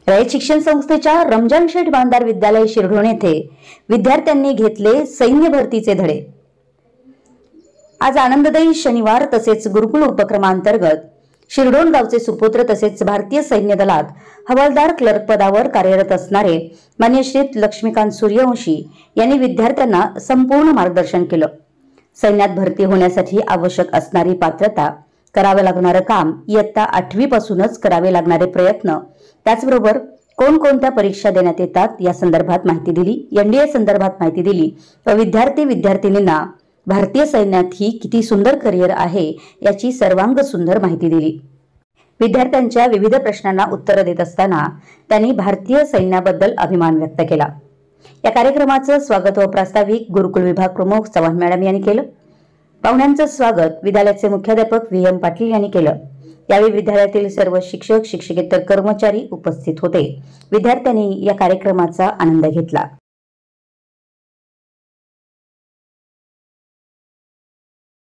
रयत शिक्षण संस्थेच्या रमजान शेठ बांधार विद्यालय शिरढोण येथे विद्यार्थ्यांनी घेतले सैन्य भरतीचे धडे। आज आनंददायी शनिवार तसेच गुरुकुल उपक्रमांतर्गत शिरढोण गावचे सुपुत्र तसेच भारतीय सैन्य दलात हवालदार क्लर्क पदावर कार्यरत असणारे मान्य श्री लक्ष्मीकांत सूर्यवंशी यांनी विद्यार्थ्यांना संपूर्ण मार्गदर्शन केलं। सैन्यात भरती होण्यासाठी आवश्यक असणारी पात्रता, करावे लागणारे काम, इयत्ता 8वी पासूनच करावे लागणारे प्रयत्न, त्याचबरोबर कोणकोणत्या परीक्षा देण्यात येतात या संदर्भात माहिती दिली। एनडीए संदर्भात माहिती दिली व विद्यार्थी-विद्यार्थिनींना भारतीय सैन्यात ही किती सुंदर करिअर आहे याची सर्वांग सुंदर माहिती दिली। विद्यार्थ्यांच्या विविध प्रश्नांना उत्तर देत असताना त्यांनी भारतीय सैन्याबद्दल अभिमान व्यक्त केला। या कार्यक्रमाचं स्वागत व प्रास्ताविक गुरुकुल विभाग प्रमुख चव्हाण मॅडम यांनी केलं। पाहुण्यांचं स्वागत विद्यालयाचे मुख्याध्यापक व्ही.एम. पाटील यांनी केलं। यावेळी विद्यालयातील सर्व शिक्षक, शिक्षकेतर कर्मचारी उपस्थित होते। विद्यार्थ्यांनी या कार्यक्रमाचा आनंद घेतला।